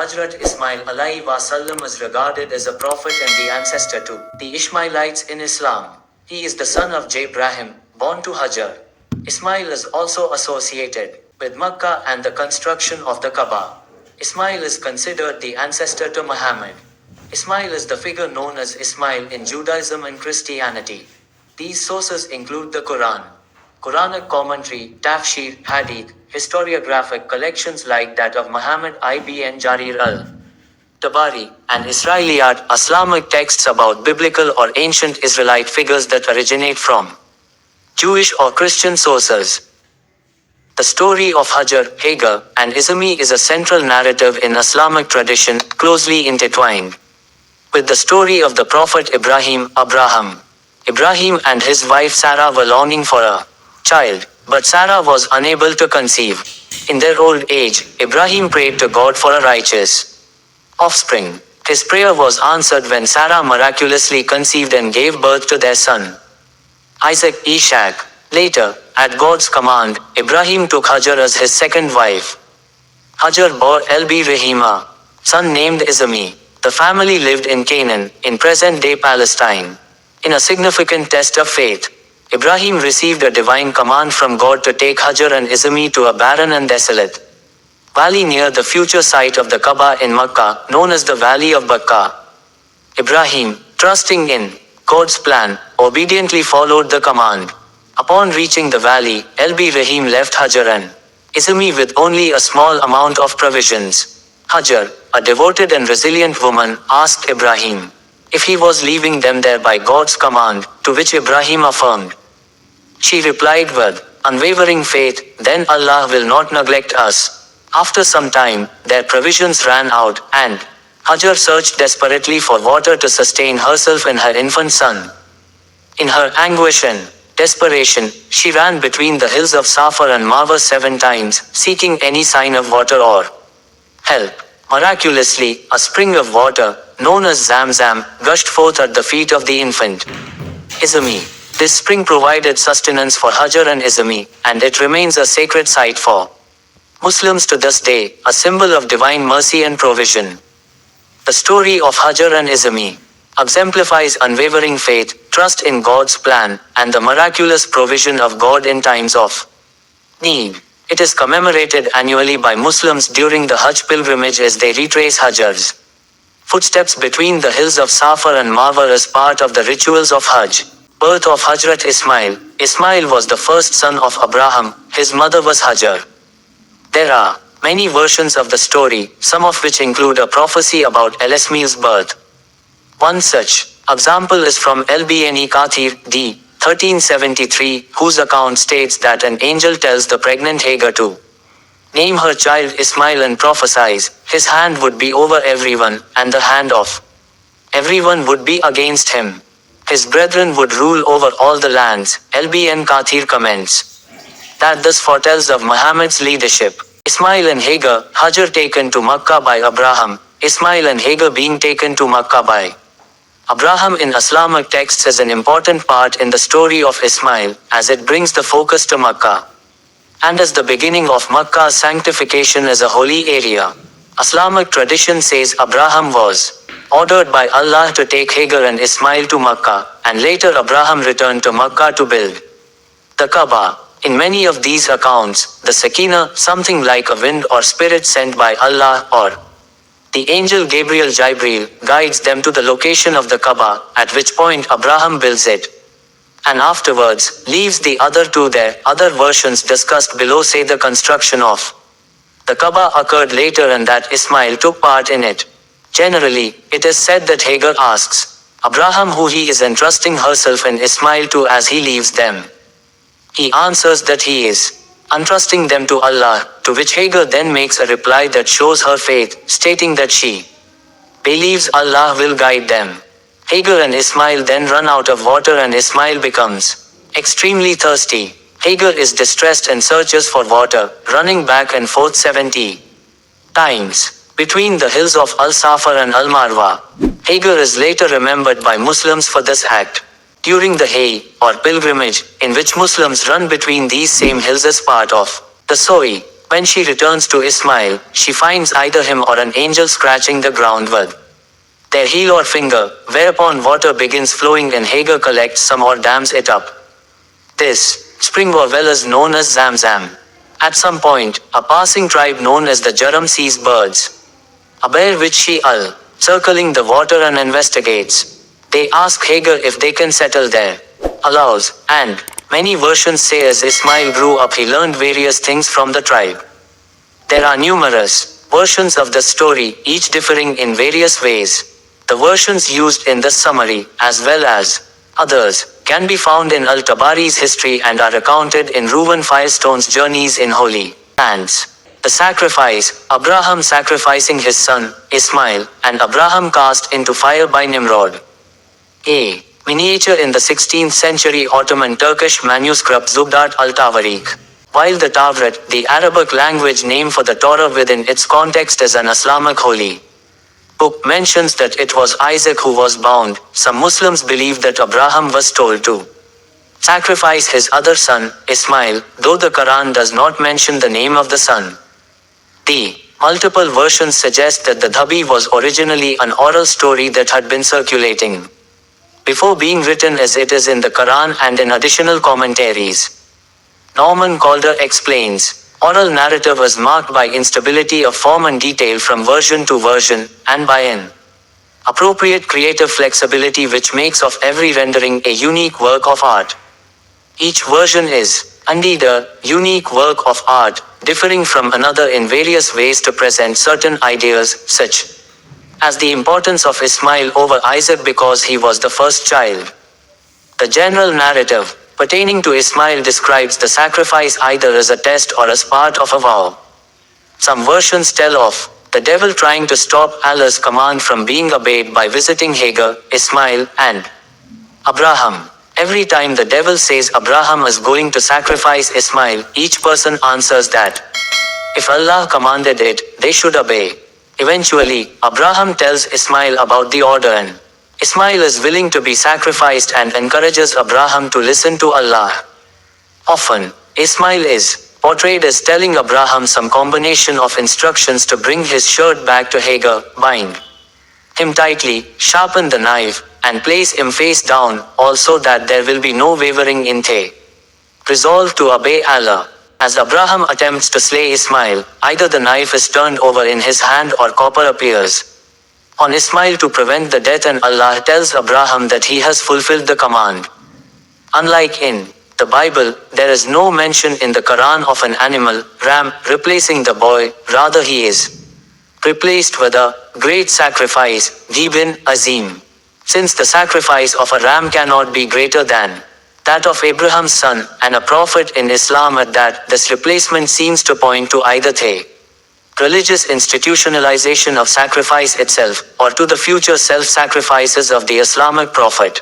Hajrath Ismail alayhi wasallam is regarded as a prophet and the ancestor to the Ishmaelites in Islam. He is the son of Jabrahim, born to Hajar. Ismail is also associated with Makkah and the construction of the Kaaba. Ismail is considered the ancestor to Muhammad. Ismail is the figure known as Ismail in Judaism and Christianity. These sources include the Quran, Quranic commentary, tafsir, hadith, historiographic collections like that of Muhammad ibn Jarir al-Tabari, and Israeliyat, Islamic texts about biblical or ancient Israelite figures that originate from Jewish or Christian sources. The story of Hajar, Hagar, and Ismail is a central narrative in Islamic tradition, closely intertwined with the story of the Prophet Abraham. Ibrahim and his wife Sarah were longing for a child, but Sarah was unable to conceive. In their old age, Ibrahim prayed to God for a righteous offspring. His prayer was answered when Sarah miraculously conceived and gave birth to their son, Ishaq. Later, at God's command, Ibrahim took Hajar as his second wife. Hajar bore Rahima, son named Ismail. The family lived in Canaan, in present-day Palestine. In a significant test of faith, Ibrahim received a divine command from God to take Hajar and Ismail to a barren and desolate valley near the future site of the Kaaba in Makkah, known as the Valley of Bakka. Ibrahim, trusting in God's plan, obediently followed the command. Upon reaching the valley, Rahim left Hajar and Ismail with only a small amount of provisions. Hajar, a devoted and resilient woman, asked Ibrahim if he was leaving them there by God's command, to which Ibrahim affirmed. She replied with unwavering faith, "Then Allah will not neglect us." After some time, their provisions ran out, and Hajar searched desperately for water to sustain herself and her infant son. In her anguish and desperation, she ran between the hills of Safar and Marwa 7 times, seeking any sign of water or help. Miraculously, a spring of water, known as Zamzam, gushed forth at the feet of the infant Ismail. This spring provided sustenance for Hajar and Ismail, and it remains a sacred site for Muslims to this day, a symbol of divine mercy and provision. The story of Hajar and Ismail exemplifies unwavering faith, trust in God's plan, and the miraculous provision of God in times of need. It is commemorated annually by Muslims during the Hajj pilgrimage as they retrace Hajar's footsteps between the hills of Safar and Marwa as part of the rituals of Hajj. Birth of Hajrath Ismail. Ismail was the first son of Abraham, his mother was Hajar. There are many versions of the story, some of which include a prophecy about Ismail's birth. One such example is from Ibn Kathir, d. 1373, whose account states that an angel tells the pregnant Hagar to name her child Ismail and prophesies, his hand would be over everyone, and the hand of everyone would be against him. His brethren would rule over all the lands. Ibn Kathir comments that this foretells of Muhammad's leadership. Ismail and Hagar, Hajar taken to Makkah by Abraham, Ismail and Hagar being taken to Makkah by Abraham in Islamic texts is an important part in the story of Ismail, as it brings the focus to Makkah and as the beginning of Makkah's sanctification as a holy area. Islamic tradition says Abraham was ordered by Allah to take Hagar and Ismail to Makkah, and later Abraham returned to Makkah to build the Kaaba. In many of these accounts, the Sakina, something like a wind or spirit sent by Allah, or the angel Jibril, guides them to the location of the Kaaba, at which point Abraham builds it, and afterwards, leaves the other two there. Other versions discussed below say the construction of the Kaaba occurred later and that Ismail took part in it. Generally, it is said that Hagar asks Abraham who he is entrusting herself and Ismail to as he leaves them. He answers that he is entrusting them to Allah, to which Hagar then makes a reply that shows her faith, stating that she believes Allah will guide them. Hagar and Ismail then run out of water and Ismail becomes extremely thirsty. Hagar is distressed and searches for water, running back and forth 70 times between the hills of Al-Safar and Al-Marwa. Hagar is later remembered by Muslims for this act. During the Hajj, or pilgrimage, in which Muslims run between these same hills as part of the Soi, When she returns to Ismail, she finds either him or an angel scratching the ground with their heel or finger, whereupon water begins flowing and Hagar collects some or dams it up. This spring or well is known as Zamzam. At some point, a passing tribe known as the Jaram sees birds, a bear which she circling the water and investigates. They ask Hagar if they can settle there. Allows, and many versions say as Ismail grew up he learned various things from the tribe. There are numerous versions of the story, each differing in various ways. The versions used in this summary, as well as others, can be found in Al-Tabari's history and are recounted in Reuven Firestone's Journeys in Holy Lands. The sacrifice, Abraham sacrificing his son, Ismail, and Abraham cast into fire by Nimrod. A miniature in the 16th century Ottoman Turkish manuscript Zubdat al-Tawarik. While the Tawrat, the Arabic language name for the Torah within its context is an Islamic holy book, mentions that it was Isaac who was bound. Some Muslims believe that Abraham was told to sacrifice his other son, Ismail, though the Quran does not mention the name of the son. The multiple versions suggest that the Dhabi was originally an oral story that had been circulating before being written as it is in the Quran and in additional commentaries. Norman Calder explains, oral narrative is marked by instability of form and detail from version to version, and by an appropriate creative flexibility which makes of every rendering a unique work of art. Each version is, indeed, a unique work of art, differing from another in various ways to present certain ideas, such as the importance of Ismail over Isaac because he was the first child. The general narrative pertaining to Ismail describes the sacrifice either as a test or as part of a vow. Some versions tell of the devil trying to stop Allah's command from being obeyed by visiting Hagar, Ismail, and Abraham. Every time the devil says Abraham is going to sacrifice Ismail, each person answers that if Allah commanded it, they should obey. Eventually, Abraham tells Ismail about the order and Ismail is willing to be sacrificed and encourages Abraham to listen to Allah. Often, Ismail is portrayed as telling Abraham some combination of instructions to bring his shirt back to Hagar, bind him tightly, sharpen the knife, and place him face down, also that there will be no wavering in the resolve to obey Allah. As Abraham attempts to slay Ismail, either the knife is turned over in his hand or copper appears on Ismail to prevent the death, and Allah tells Abraham that he has fulfilled the command. Unlike in the Bible, there is no mention in the Quran of an animal, ram, replacing the boy, rather he is replaced with a great sacrifice, Dibin Azim. Since the sacrifice of a ram cannot be greater than that of Abraham's son, and a prophet in Islam at that, this replacement seems to point to either the religious institutionalization of sacrifice itself, or to the future self-sacrifices of the Islamic prophet.